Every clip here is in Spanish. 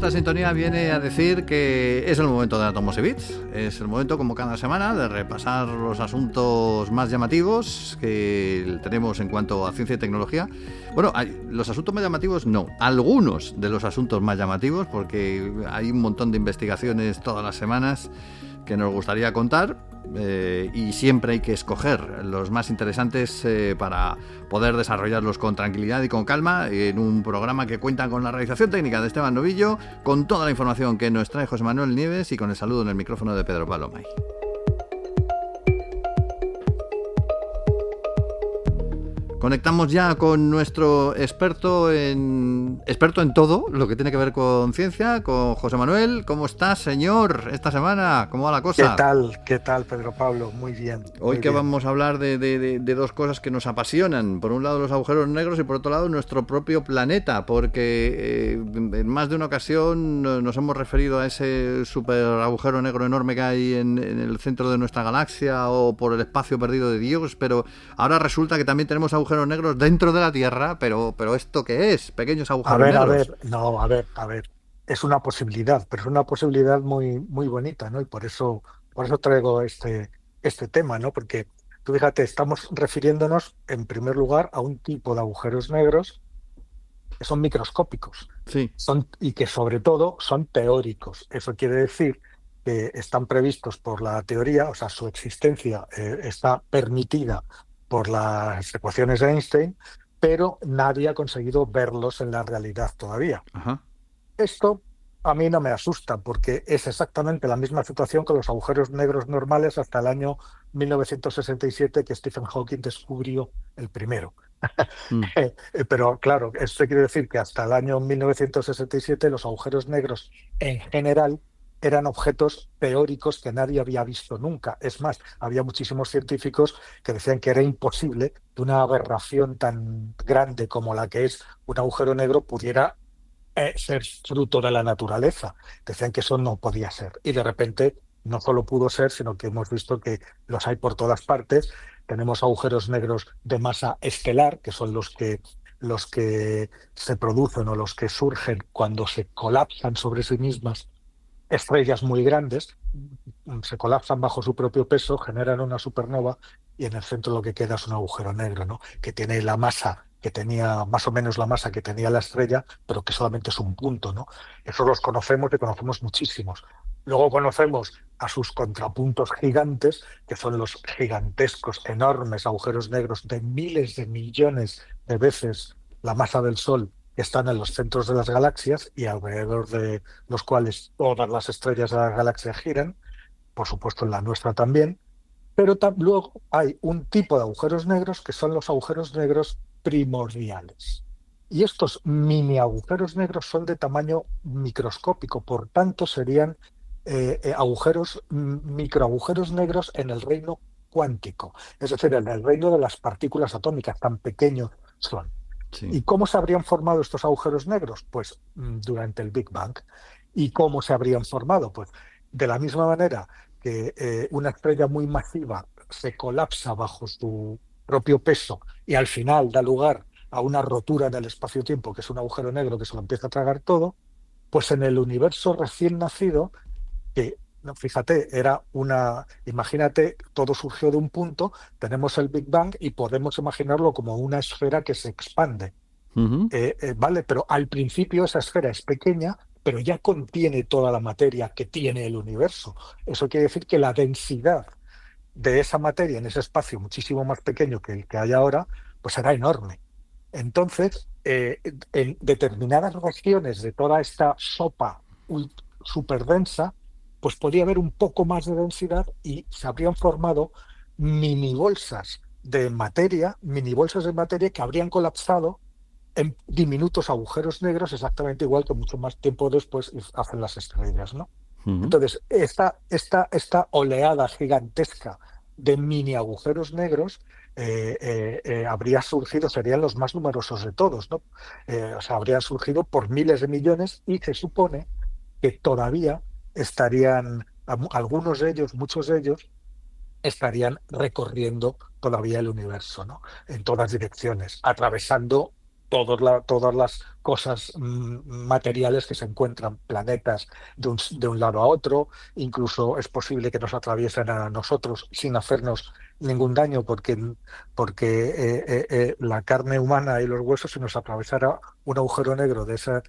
esta sintonía viene a decir que es el momento de Atomos y Bits. Es el momento, como cada semana, de repasar los asuntos más llamativos que tenemos en cuanto a ciencia y tecnología. Bueno, los asuntos más llamativos no, algunos de los asuntos más llamativos, porque hay un montón de investigaciones todas las semanas que nos gustaría contar, y siempre hay que escoger los más interesantes para poder desarrollarlos con tranquilidad y con calma en un programa que cuenta con la realización técnica de Esteban Novillo, con toda la información que nos trae José Manuel Nieves y con el saludo en el micrófono de Pedro Palomay. Conectamos ya con nuestro experto en todo lo que tiene que ver con ciencia, con José Manuel. ¿Cómo estás, señor, esta semana? ¿Cómo va la cosa? ¿Qué tal, Pedro Pablo? Muy bien. Hoy que vamos a hablar de dos cosas que nos apasionan. Por un lado los agujeros negros y por otro lado nuestro propio planeta, porque en más de una ocasión nos hemos referido a ese super agujero negro enorme que hay en el centro de nuestra galaxia o por el espacio perdido de Dios, pero ahora resulta que también tenemos agujeros negros dentro de la Tierra, pero ¿esto qué es? Pequeños agujeros negros. A ver. Es una posibilidad, pero es una posibilidad muy, muy bonita, ¿no? Y por eso traigo este tema, ¿no? Porque tú fíjate, estamos refiriéndonos en primer lugar a un tipo de agujeros negros que son microscópicos, Sí. y que sobre todo son teóricos. Eso quiere decir que están previstos por la teoría, o sea, su existencia está permitida por las ecuaciones de Einstein, pero nadie ha conseguido verlos en la realidad todavía. Ajá. Esto a mí no me asusta porque es exactamente la misma situación que los agujeros negros normales hasta el año 1967 que Stephen Hawking descubrió el primero. Mm. Pero claro, esto quiere decir que hasta el año 1967 los agujeros negros en general eran objetos teóricos que nadie había visto nunca. Es más, había muchísimos científicos que decían que era imposible que una aberración tan grande como la que es un agujero negro pudiera ser fruto de la naturaleza. Decían que eso no podía ser. Y de repente no solo pudo ser, sino que hemos visto que los hay por todas partes. Tenemos agujeros negros de masa estelar, que son los que se producen o los que surgen cuando se colapsan sobre sí mismas estrellas muy grandes, se colapsan bajo su propio peso, generan una supernova y en el centro lo que queda es un agujero negro, ¿no? Que tiene la masa que tenía, más o menos la masa que tenía la estrella, pero que solamente es un punto, ¿no? Esos los conocemos y conocemos muchísimos. Luego conocemos a sus contrapuntos gigantes, que son los gigantescos, enormes agujeros negros de miles de millones de veces la masa del Sol, que están en los centros de las galaxias y alrededor de los cuales todas las estrellas de la galaxia giran, por supuesto en la nuestra también, pero luego hay un tipo de agujeros negros que son los agujeros negros primordiales. Y estos mini agujeros negros son de tamaño microscópico, por tanto serían microagujeros negros en el reino cuántico, es decir, en el reino de las partículas atómicas, tan pequeños son. Sí. ¿Y cómo se habrían formado estos agujeros negros? Pues durante el Big Bang. ¿Y cómo se habrían formado? Pues de la misma manera que una estrella muy masiva se colapsa bajo su propio peso y al final da lugar a una rotura en el espacio-tiempo, que es un agujero negro que se lo empieza a tragar todo, pues en el universo recién nacido, que no, fíjate, imagínate, todo surgió de un punto, tenemos el Big Bang y podemos imaginarlo como una esfera que se expande. Uh-huh. Vale, pero al principio esa esfera es pequeña, pero ya contiene toda la materia que tiene el universo. Eso quiere decir que la densidad de esa materia en ese espacio muchísimo más pequeño que el que hay ahora, pues será enorme. Entonces, en determinadas regiones de toda esta sopa súper densa, pues podría haber un poco más de densidad y se habrían formado mini bolsas de materia que habrían colapsado en diminutos agujeros negros, exactamente igual que mucho más tiempo después hacen las estrellas, ¿no? Uh-huh. Entonces, esta oleada gigantesca de mini agujeros negros habría surgido, serían los más numerosos de todos, ¿no? O sea, habrían surgido por miles de millones y se supone que todavía estarían, algunos de ellos, muchos de ellos, estarían recorriendo todavía el universo, ¿no? En todas direcciones, atravesando todas las cosas materiales que se encuentran, planetas de un lado a otro, incluso es posible que nos atraviesen a nosotros sin hacernos ningún daño, porque la carne humana y los huesos, si nos atravesara un agujero negro de ese,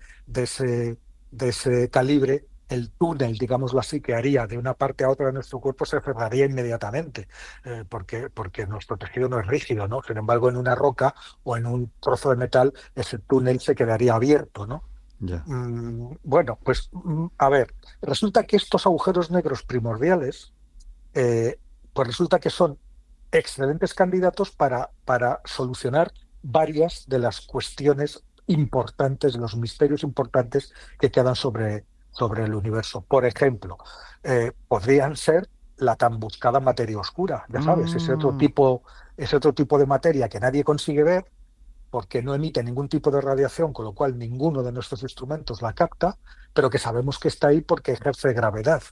de ese calibre, el túnel, digámoslo así, que haría de una parte a otra de nuestro cuerpo se cerraría inmediatamente, porque nuestro tejido no es rígido, ¿no? Sin embargo, en una roca o en un trozo de metal, ese túnel se quedaría abierto, ¿no? Ya. Bueno, pues a ver, resulta que estos agujeros negros primordiales, eh, pues resulta que son excelentes candidatos para solucionar varias de las cuestiones importantes, los misterios importantes que quedan sobre el universo. Por ejemplo, podrían ser la tan buscada materia oscura, ya sabes, Mm, ese otro tipo de materia que nadie consigue ver porque no emite ningún tipo de radiación, con lo cual ninguno de nuestros instrumentos la capta, pero que sabemos que está ahí porque ejerce gravedad.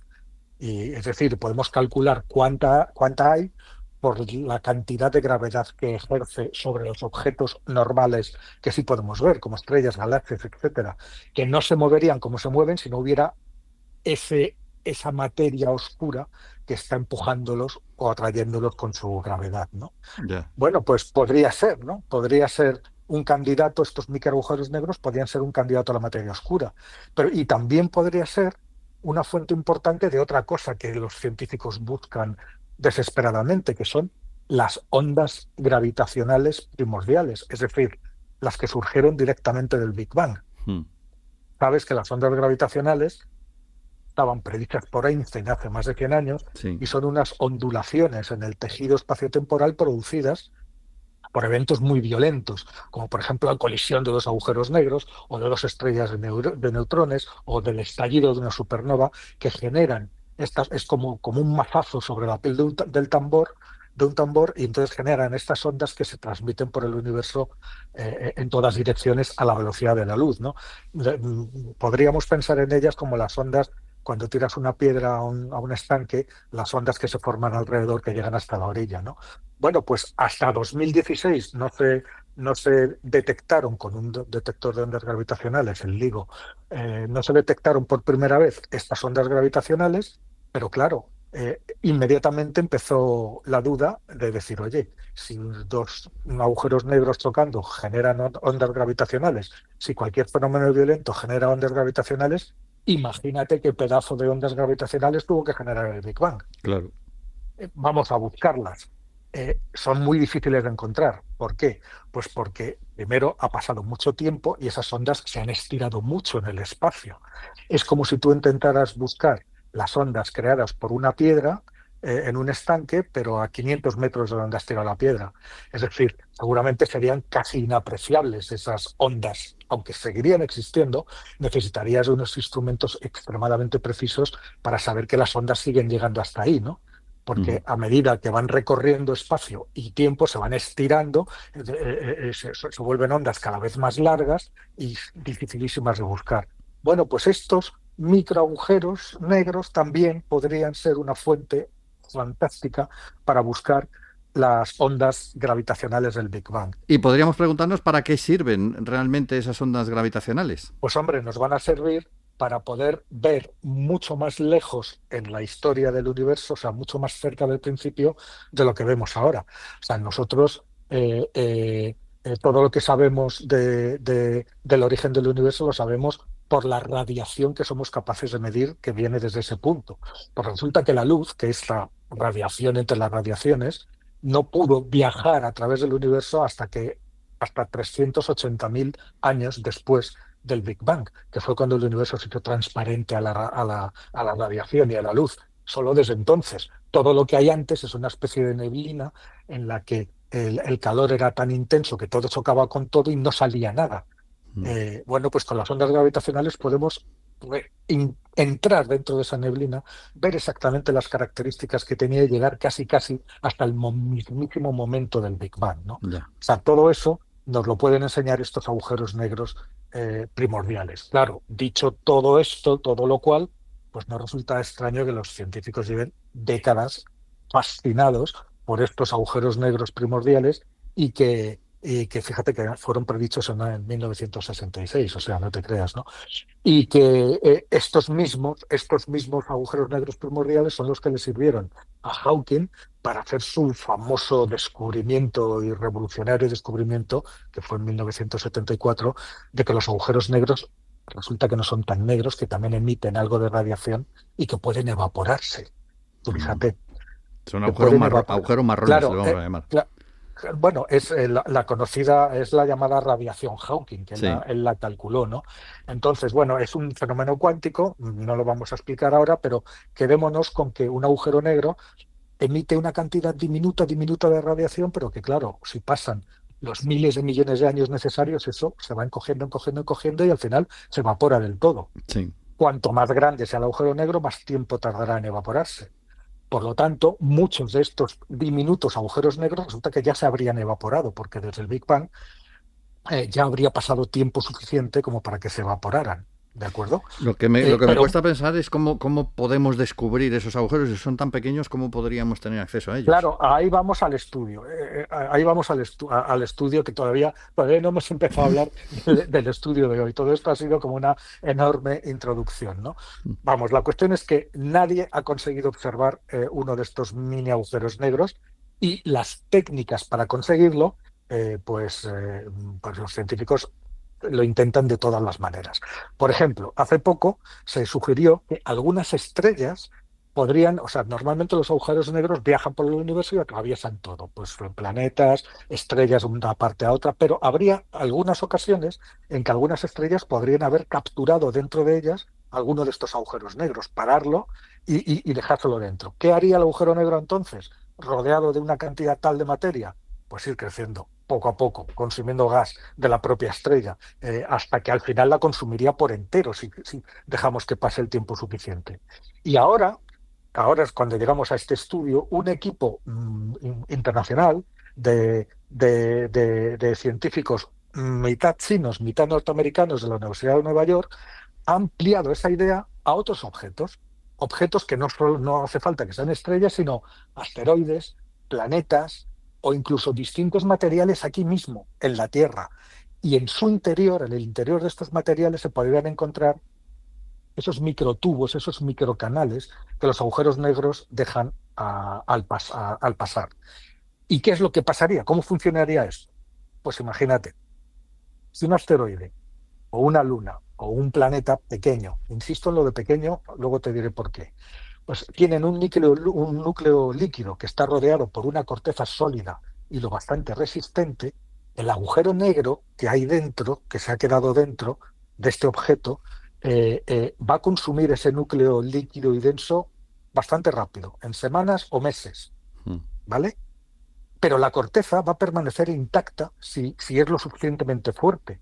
Y, es decir, podemos calcular cuánta hay por la cantidad de gravedad que ejerce sobre los objetos normales que sí podemos ver, como estrellas, galaxias, etcétera, que no se moverían como se mueven si no hubiera esa materia oscura que está empujándolos o atrayéndolos con su gravedad, ¿no? ya. Bueno, pues podría ser, ¿no? Podría ser un candidato, estos microagujeros negros podrían ser un candidato a la materia oscura. Y también podría ser una fuente importante de otra cosa que los científicos buscan desesperadamente, que son las ondas gravitacionales primordiales, es decir, las que surgieron directamente del Big Bang. Mm, Sabes que las ondas gravitacionales estaban predichas por Einstein hace más de 100 años sí. y son unas ondulaciones en el tejido espaciotemporal producidas por eventos muy violentos, como por ejemplo la colisión de dos agujeros negros o de dos estrellas de neutrones o del estallido de una supernova que generan es como un mazazo sobre la piel de un tambor, y entonces generan estas ondas que se transmiten por el universo en todas direcciones a la velocidad de la luz, ¿no? Podríamos pensar en ellas como las ondas cuando tiras una piedra a un estanque, las ondas que se forman alrededor que llegan hasta la orilla, ¿no? Bueno, pues hasta 2016 no se detectaron con un detector de ondas gravitacionales, el LIGO, no se detectaron por primera vez estas ondas gravitacionales, pero claro, inmediatamente empezó la duda de decir, oye, si dos agujeros negros chocando generan ondas gravitacionales, si cualquier fenómeno violento genera ondas gravitacionales, imagínate qué pedazo de ondas gravitacionales tuvo que generar el Big Bang. Claro. Vamos a buscarlas. Son muy difíciles de encontrar. ¿Por qué? Pues porque primero ha pasado mucho tiempo y esas ondas se han estirado mucho en el espacio. Es como si tú intentaras buscar las ondas creadas por una piedra en un estanque, pero a 500 metros de donde has tirado la piedra. Es decir, seguramente serían casi inapreciables esas ondas. Aunque seguirían existiendo, necesitarías de unos instrumentos extremadamente precisos para saber que las ondas siguen llegando hasta ahí, ¿no? Porque Ujú. a medida que van recorriendo espacio y tiempo, se van estirando, se vuelven ondas cada vez más largas y dificilísimas de buscar. Bueno, pues estos microagujeros negros también podrían ser una fuente fantástica para buscar las ondas gravitacionales del Big Bang. Y podríamos preguntarnos para qué sirven realmente esas ondas gravitacionales. Pues hombre, nos van a servir para poder ver mucho más lejos en la historia del universo, o sea, mucho más cerca del principio de lo que vemos ahora. O sea, nosotros todo lo que sabemos del origen del universo lo sabemos por la radiación que somos capaces de medir que viene desde ese punto. Pues resulta que la luz, que es la radiación entre las radiaciones, no pudo viajar a través del universo hasta 380.000 años después del Big Bang, que fue cuando el universo se hizo transparente a la radiación y a la luz. Solo desde entonces. Todo lo que hay antes es una especie de neblina en la que el calor era tan intenso que todo chocaba con todo y no salía nada. Mm. Bueno, pues con las ondas gravitacionales podemos entrar dentro de esa neblina, ver exactamente las características que tenía y llegar casi casi hasta el mismísimo momento del Big Bang, ¿no? O Ya. sea, todo eso nos lo pueden enseñar estos agujeros negros primordiales. Claro, dicho todo esto, todo lo cual, pues no resulta extraño que los científicos lleven décadas fascinados por estos agujeros negros primordiales y que y que fíjate que fueron predichos en 1966, o sea, no te creas, ¿no? Y que estos mismos agujeros negros primordiales son los que le sirvieron a Hawking para hacer su famoso descubrimiento y revolucionario descubrimiento, que fue en 1974, de que los agujeros negros resulta que no son tan negros, que también emiten algo de radiación y que pueden evaporarse. Tú Mm. fíjate, Son que pueden evaporar. agujeros marrones, le Claro, vamos a llamar. bueno, es la conocida, es la llamada radiación Hawking, que Sí. él la calculó, ¿no? Entonces, bueno, es un fenómeno cuántico, no lo vamos a explicar ahora, pero quedémonos con que un agujero negro emite una cantidad diminuta, diminuta de radiación, pero que claro, si pasan los miles de millones de años necesarios, eso se va encogiendo, encogiendo, encogiendo y al final se evapora del todo. Sí. Cuanto más grande sea el agujero negro, más tiempo tardará en evaporarse. Por lo tanto, muchos de estos diminutos agujeros negros resulta que ya se habrían evaporado, porque desde el Big Bang ya habría pasado tiempo suficiente como para que se evaporaran. ¿De acuerdo? Lo que me Pero cuesta pensar es cómo podemos descubrir esos agujeros. Si son tan pequeños, ¿cómo podríamos tener acceso a ellos? claro, ahí vamos al estudio. Ahí vamos al estudio que todavía no hemos empezado a hablar del estudio de hoy. Todo esto ha sido como una enorme introducción, ¿no? Vamos, la cuestión es que nadie ha conseguido observar uno de estos mini agujeros negros y las técnicas para conseguirlo, pues los científicos lo intentan de todas las maneras. Por ejemplo, hace poco se sugirió que algunas estrellas podrían, o sea, normalmente los agujeros negros viajan por el universo y atraviesan todo, pues planetas, estrellas de una parte a otra, pero habría algunas ocasiones en que algunas estrellas podrían haber capturado dentro de ellas alguno de estos agujeros negros, pararlo y dejárselo dentro. ¿Qué haría el agujero negro entonces? Rodeado de una cantidad tal de materia, pues ir creciendo poco a poco, consumiendo gas de la propia estrella, hasta que al final la consumiría por entero si dejamos que pase el tiempo suficiente. Y ahora es cuando llegamos a este estudio, un equipo internacional de científicos mitad chinos, mitad norteamericanos de la Universidad de Nueva York ha ampliado esa idea a otros objetos, objetos que no hace falta que sean estrellas, sino asteroides, planetas o incluso distintos materiales aquí mismo, en la Tierra. Y en su interior, en el interior de estos materiales, se podrían encontrar esos microtubos, esos microcanales que los agujeros negros dejan al pasar. ¿Y qué es lo que pasaría? ¿Cómo funcionaría esto? Pues imagínate, si un asteroide o una luna o un planeta pequeño, insisto en lo de pequeño, luego te diré por qué, pues tienen un núcleo líquido que está rodeado por una corteza sólida y lo bastante resistente, el agujero negro que hay dentro, que se ha quedado dentro de este objeto, va a consumir ese núcleo líquido y denso bastante rápido, en semanas o meses, Mm. ¿vale? Pero la corteza va a permanecer intacta si es lo suficientemente fuerte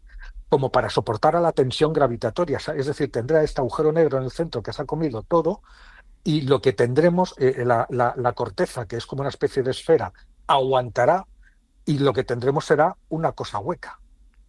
como para soportar a la tensión gravitatoria. Es decir, tendrá este agujero negro en el centro que se ha comido todo y lo que tendremos, la corteza, que es como una especie de esfera, aguantará y lo que tendremos será una cosa hueca,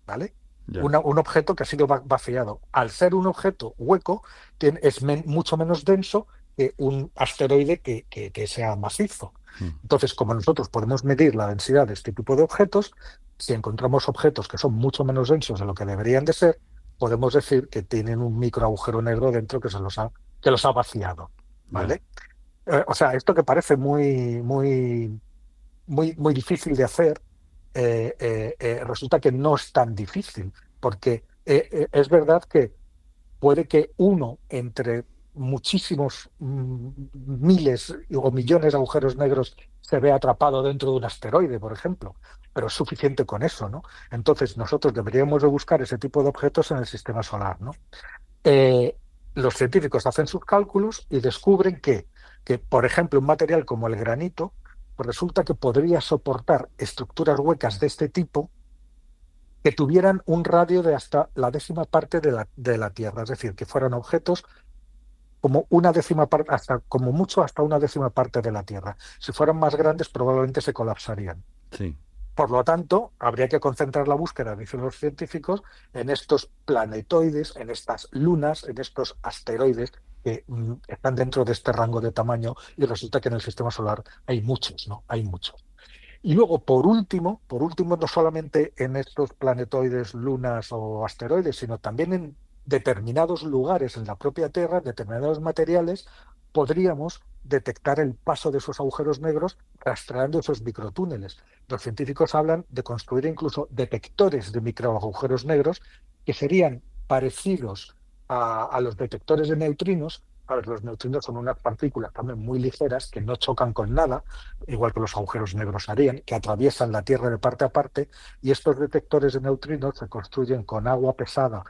¿vale? Ya. Un objeto que ha sido vaciado. Al ser un objeto hueco, es mucho menos denso que un asteroide que sea macizo. Mm. Entonces, como nosotros podemos medir la densidad de este tipo de objetos, si encontramos objetos que son mucho menos densos de lo que deberían de ser, podemos decir que tienen un micro agujero negro dentro que los ha vaciado, Ya. ¿vale? O sea, esto que parece muy, muy, muy, muy difícil de hacer, resulta que no es tan difícil, porque es verdad que puede que uno entre muchísimos miles o millones de agujeros negros se vea atrapado dentro de un asteroide, por ejemplo, pero es suficiente con eso, ¿no? Entonces nosotros deberíamos de buscar ese tipo de objetos en el sistema solar, ¿no? Eh, los científicos hacen sus cálculos y descubren que, por ejemplo, un material como el granito, pues resulta que podría soportar estructuras huecas de este tipo que tuvieran un radio de hasta la décima parte de la Tierra, es decir, que fueran objetos como una décima parte, hasta como mucho hasta una décima parte de la Tierra. Si fueran más grandes, probablemente se colapsarían. Sí. Por lo tanto, habría que concentrar la búsqueda, dicen los científicos, en estos planetoides, en estas lunas, en estos asteroides que están dentro de este rango de tamaño y resulta que en el sistema solar hay muchos, ¿no? Hay muchos. Y luego, por último, no solamente en estos planetoides, lunas o asteroides, sino también en determinados lugares en la propia Tierra, determinados materiales, podríamos detectar el paso de esos agujeros negros rastreando esos microtúneles. Los científicos hablan de construir incluso detectores de microagujeros negros que serían parecidos a los detectores de neutrinos. A ver, los neutrinos son unas partículas también muy ligeras que no chocan con nada, igual que los agujeros negros harían, que atraviesan la Tierra de parte a parte, y estos detectores de neutrinos se construyen con agua pesada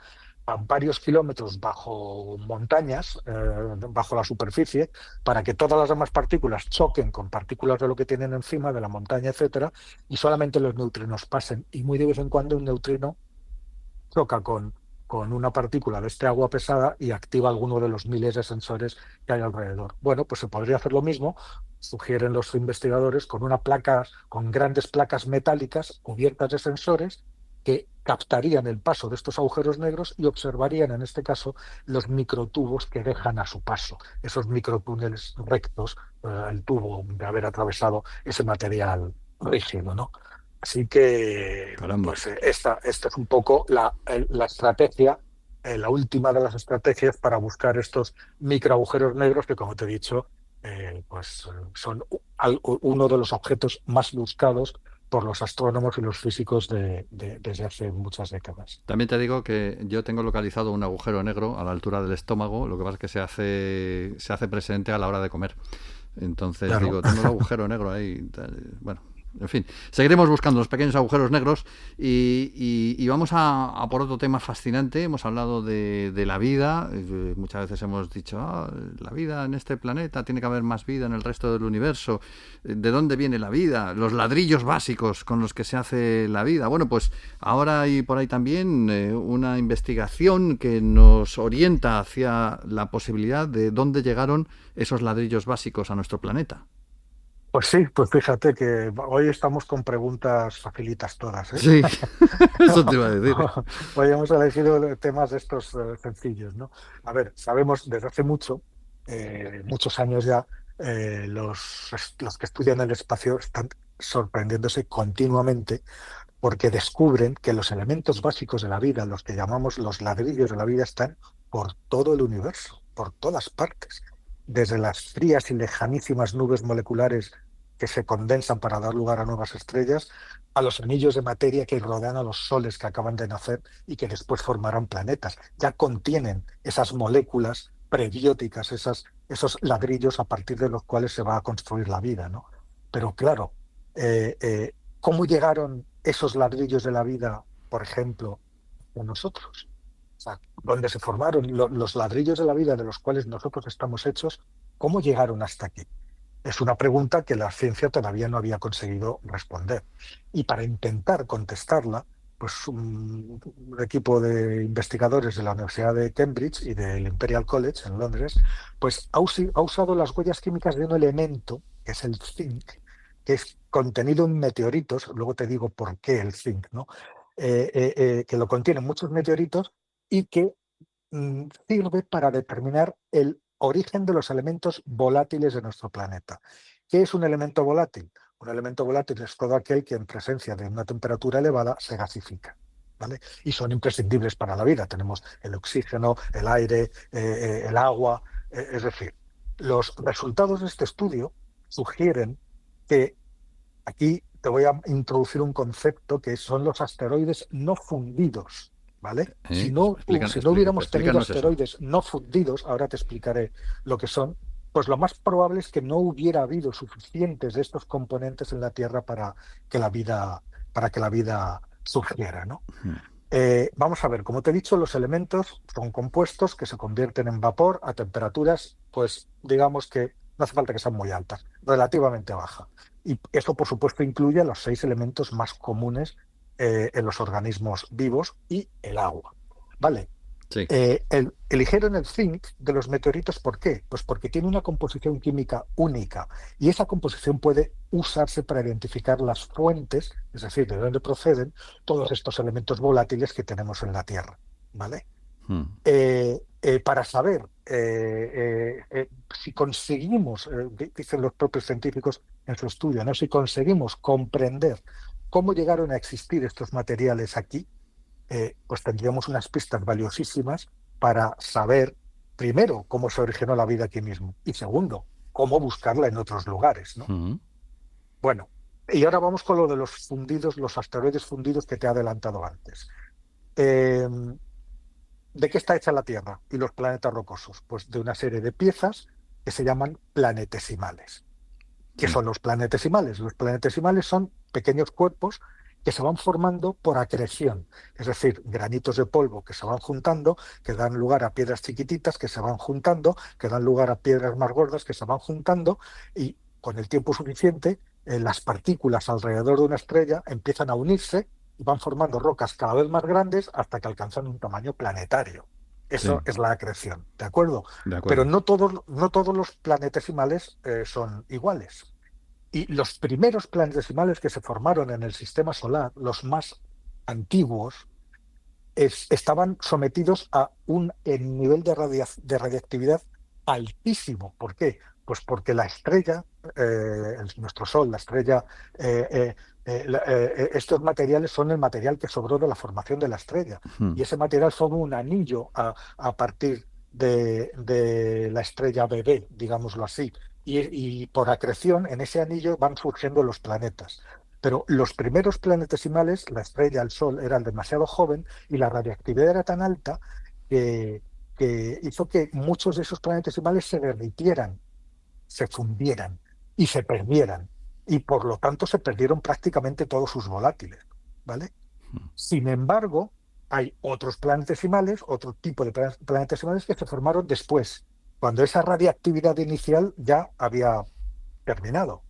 a varios kilómetros bajo montañas, bajo la superficie, para que todas las demás partículas choquen con partículas de lo que tienen encima, de la montaña, etcétera, y solamente los neutrinos pasen. Y muy de vez en cuando un neutrino choca con una partícula de este agua pesada y activa alguno de los miles de sensores que hay alrededor. Bueno, pues se podría hacer lo mismo, sugieren los investigadores, con una placa, con grandes placas metálicas cubiertas de sensores que captarían el paso de estos agujeros negros y observarían, en este caso, los microtubos que dejan a su paso, esos microtúneles rectos, el tubo de haber atravesado ese material rígido, ¿no? Así que, Caramba. pues esta es un poco la estrategia, la última de las estrategias para buscar estos microagujeros negros que, como te he dicho, son uno de los objetos más buscados por los astrónomos y los físicos desde hace muchas décadas. También te digo que yo tengo localizado un agujero negro a la altura del estómago, lo que pasa es que se hace presente a la hora de comer. Entonces Claro. digo, tengo el agujero negro ahí. Bueno, en fin, seguiremos buscando los pequeños agujeros negros y vamos a por otro tema fascinante. Hemos hablado de la vida. Muchas veces hemos dicho, la vida en este planeta, tiene que haber más vida en el resto del universo. ¿De dónde viene la vida? Los ladrillos básicos con los que se hace la vida. Bueno, pues ahora hay por ahí también una investigación que nos orienta hacia la posibilidad de dónde llegaron esos ladrillos básicos a nuestro planeta. Pues sí, pues fíjate que hoy estamos con preguntas facilitas todas, ¿eh? Sí, eso te iba a decir. Hoy hemos elegido temas de estos sencillos, ¿no? A ver, sabemos desde hace muchos años ya, los que estudian el espacio están sorprendiéndose continuamente porque descubren que los elementos básicos de la vida, los que llamamos los ladrillos de la vida, están por todo el universo, por todas partes, desde las frías y lejanísimas nubes moleculares que se condensan para dar lugar a nuevas estrellas, a los anillos de materia que rodean a los soles que acaban de nacer y que después formarán planetas. Ya contienen esas moléculas prebióticas, esos ladrillos a partir de los cuales se va a construir la vida, ¿no? Pero claro, ¿cómo llegaron esos ladrillos de la vida, por ejemplo, a nosotros? O sea, ¿dónde se formaron los ladrillos de la vida de los cuales nosotros estamos hechos? ¿Cómo llegaron hasta aquí? Es una pregunta que la ciencia todavía no había conseguido responder. Y para intentar contestarla, pues un equipo de investigadores de la Universidad de Cambridge y del Imperial College en Londres, pues ha usado las huellas químicas de un elemento, que es el zinc, que es contenido en meteoritos, luego te digo por qué el zinc, ¿no? Que lo contienen muchos meteoritos y que sirve para determinar el origen de los elementos volátiles de nuestro planeta. ¿Qué es un elemento volátil? Un elemento volátil es todo aquel que en presencia de una temperatura elevada se gasifica, ¿vale? Y son imprescindibles para la vida. Tenemos el oxígeno, el aire, el agua. Es decir, los resultados de este estudio sugieren que aquí te voy a introducir un concepto que son los asteroides no fundidos, ¿vale? Si no hubiéramos tenido Explícanos eso. asteroides no fundidos, ahora te explicaré lo que son, pues lo más probable es que no hubiera habido suficientes de estos componentes en la Tierra para que la vida surgiera, ¿no? Vamos a ver, como te he dicho, los elementos son compuestos que se convierten en vapor a temperaturas, pues digamos que no hace falta que sean muy altas, relativamente bajas. Y eso, por supuesto, incluye los 6 elementos más comunes en los organismos vivos y el agua. ¿Vale? Sí. Eligieron el zinc de los meteoritos, ¿por qué? Pues porque tiene una composición química única y esa composición puede usarse para identificar las fuentes, es decir, de dónde proceden todos estos elementos volátiles que tenemos en la Tierra, ¿vale? Mm. Para saber si conseguimos, dicen los propios científicos en su estudio, ¿no? Si conseguimos comprender cómo llegaron a existir estos materiales aquí, pues tendríamos unas pistas valiosísimas para saber, primero, cómo se originó la vida aquí mismo y segundo, cómo buscarla en otros lugares, ¿no? Mm. Bueno, y ahora vamos con lo de los fundidos, los asteroides fundidos que te he adelantado antes. Eh, ¿De qué está hecha la Tierra y los planetas rocosos? Pues de una serie de piezas que se llaman planetesimales. ¿Qué Sí. son los planetesimales? Los planetesimales son pequeños cuerpos que se van formando por acreción, es decir, granitos de polvo que se van juntando, que dan lugar a piedras chiquititas que se van juntando, que dan lugar a piedras más gordas que se van juntando y con el tiempo suficiente las partículas alrededor de una estrella empiezan a unirse y van formando rocas cada vez más grandes hasta que alcanzan un tamaño planetario. Eso Sí, es la acreción, ¿de acuerdo? de Pero acuerdo. no todos los planetesimales son iguales. Y los primeros planetesimales que se formaron en el sistema solar, los más antiguos, estaban sometidos a un nivel de radiactividad altísimo. ¿Por qué? Pues porque la estrella, nuestro Sol, la estrella, estos materiales son el material que sobró de la formación de la estrella. Mm. Y ese material forma un anillo a partir de la estrella bebé, digámoslo así. Y por acreción, en ese anillo van surgiendo los planetas. Pero los primeros planetesimales, la estrella, el Sol, eran demasiado joven y la radiactividad era tan alta que, que hizo que muchos de esos planetesimales se derritieran, se fundieran y se perdieran. Y por lo tanto se perdieron prácticamente todos sus volátiles, ¿vale? Sin embargo, hay otros planetesimales, otro tipo de planetesimales que se formaron después, cuando esa radiactividad inicial ya había terminado.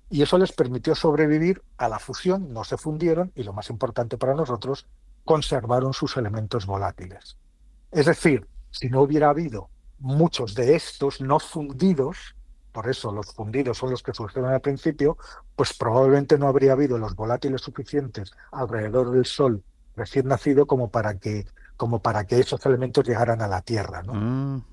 Y eso les permitió sobrevivir a la fusión, no se fundieron y lo más importante para nosotros, conservaron sus elementos volátiles. Es decir, si no hubiera habido muchos de estos no fundidos, por eso los fundidos son los que surgieron al principio, pues probablemente no habría habido los volátiles suficientes alrededor del Sol recién nacido como para que esos elementos llegaran a la Tierra, ¿no? Mm.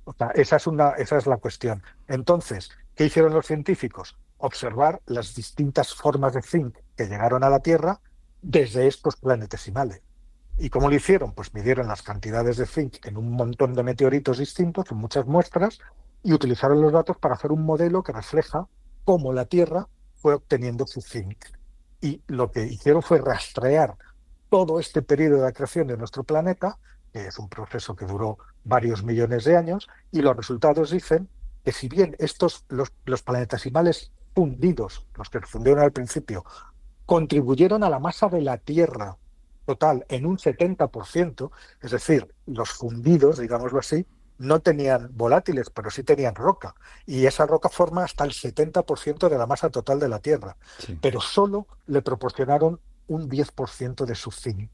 O sea, esa es la cuestión. Entonces, ¿qué hicieron los científicos? Observar las distintas formas de zinc que llegaron a la Tierra desde estos planetesimales. ¿Y cómo lo hicieron? Pues midieron las cantidades de zinc en un montón de meteoritos distintos, en muchas muestras, y utilizaron los datos para hacer un modelo que refleja cómo la Tierra fue obteniendo su zinc. Y lo que hicieron fue rastrear todo este periodo de acreción de nuestro planeta, que es un proceso que duró varios millones de años, y los resultados dicen que si bien los planetesimales fundidos, los que fundieron al principio, contribuyeron a la masa de la Tierra total en un 70%, es decir, los fundidos, digámoslo así, no tenían volátiles, pero sí tenían roca, y esa roca forma hasta el 70% de la masa total de la Tierra, Sí. pero solo le proporcionaron un 10% de su zinc,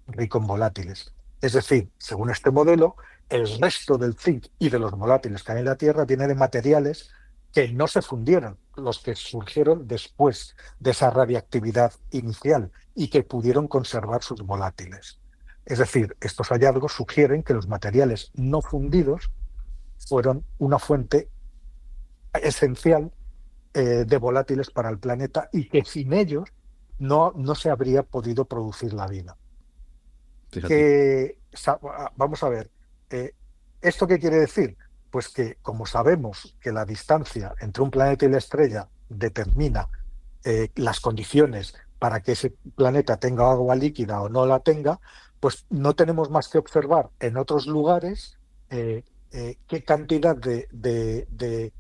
rico en volátiles. Es decir, según este modelo, el resto del zinc y de los volátiles que hay en la Tierra viene de materiales que no se fundieron, los que surgieron después de esa radiactividad inicial y que pudieron conservar sus volátiles. Es decir, estos hallazgos sugieren que los materiales no fundidos fueron una fuente esencial de volátiles para el planeta y que sin ellos no se habría podido producir la vida. Fíjate. Vamos a ver, eh, ¿esto qué quiere decir? Pues que como sabemos que la distancia entre un planeta y la estrella determina las condiciones para que ese planeta tenga agua líquida o no la tenga, pues no tenemos más que observar en otros lugares eh, qué cantidad de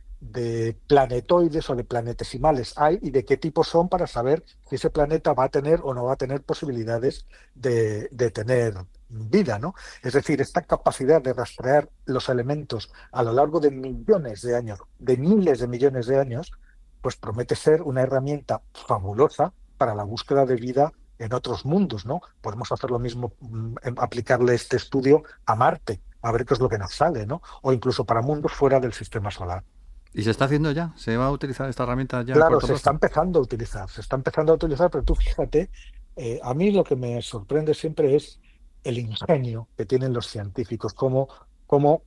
planetoides o de planetesimales hay y de qué tipo son para saber si ese planeta va a tener o no va a tener posibilidades de tener vida, ¿no? Es decir, esta capacidad de rastrear los elementos a lo largo de millones de años, de miles de millones de años, pues promete ser una herramienta fabulosa para la búsqueda de vida en otros mundos, ¿no? Podemos hacer lo mismo, aplicarle este estudio a Marte, a ver qué es lo que nos sale, ¿no? O incluso para mundos fuera del sistema solar. ¿Y se está haciendo ya? ¿Se va a utilizar esta herramienta ya a Claro, corto se está plazo? empezando a utilizar, se está empezando a utilizar, pero tú fíjate, a mí lo que me sorprende siempre es el ingenio que tienen los científicos, cómo, cómo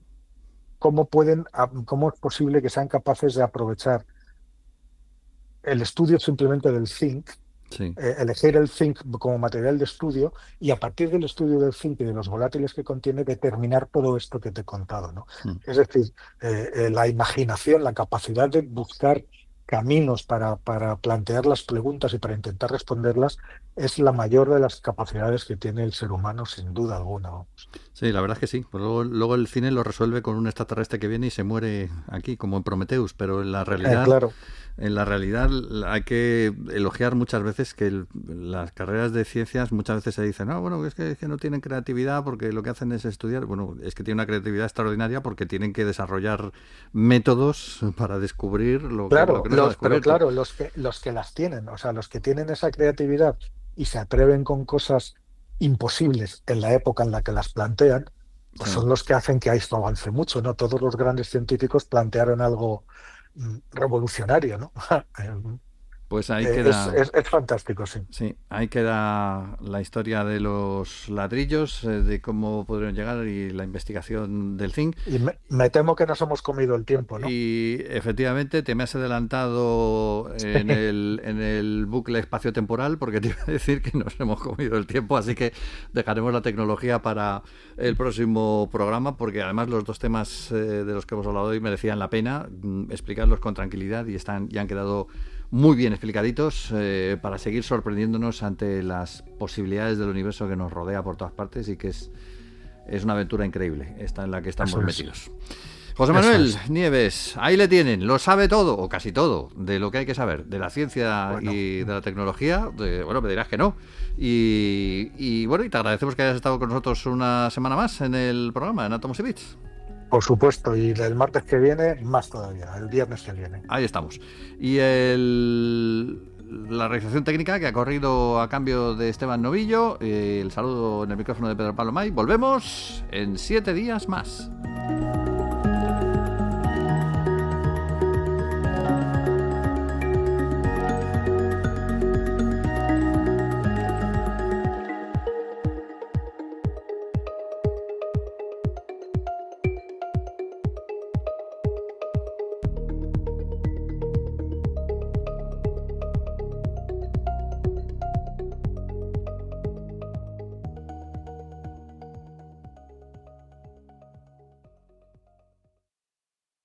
es posible que sean capaces de aprovechar el estudio simplemente del zinc, Sí. elegir el zinc como material de estudio y a partir del estudio del zinc y de los volátiles que contiene, determinar todo esto que te he contado, ¿no? Mm. Es decir, la imaginación, la capacidad de buscar caminos para plantear las preguntas y para intentar responderlas es la mayor de las capacidades que tiene el ser humano, sin duda alguna. Vamos. Sí, la verdad es que sí. Pues luego el cine lo resuelve con un extraterrestre que viene y se muere aquí, como en Prometheus, pero Claro, en la realidad hay que elogiar muchas veces que las carreras de ciencias muchas veces se dicen, no, bueno, es que no tienen creatividad porque lo que hacen es estudiar. Bueno, es que tienen una creatividad extraordinaria porque tienen que desarrollar métodos para descubrir lo claro, que no se ha pero descubierto. claro, los que las tienen, o sea, los que tienen esa creatividad y se atreven con cosas imposibles en la época en la que las plantean, pues Sí. son los que hacen que esto avance mucho, ¿no? Todos los grandes científicos plantearon algo revolucionario, ¿no? Pues ahí Es, queda. es, es fantástico, sí. Sí, ahí queda la historia de los ladrillos, de cómo pudieron llegar y la investigación del zinc. Y me temo que nos hemos comido el tiempo, ¿no? Y efectivamente te me has adelantado en el bucle espacio-temporal porque te iba a decir que nos hemos comido el tiempo, así que dejaremos la tecnología para el próximo programa porque además los dos temas de los que hemos hablado hoy merecían la pena explicarlos con tranquilidad y han quedado muy bien explicaditos para seguir sorprendiéndonos ante las posibilidades del universo que nos rodea por todas partes y que es una aventura increíble esta en la que estamos Eso es, metidos. José eso Manuel es. Nieves, ahí le tienen, lo sabe todo, o casi todo, de lo que hay que saber, de la ciencia Bueno, y de la tecnología, bueno, me dirás que no. Y bueno, y te agradecemos que hayas estado con nosotros una semana más en el programa, en Átomos y Bits. por supuesto, y el martes que viene, más todavía, el viernes que viene. Ahí estamos. Y la realización técnica que ha corrido a cambio de Esteban Novillo, el saludo en el micrófono de Pedro Pablo May. Volvemos en 7 días más.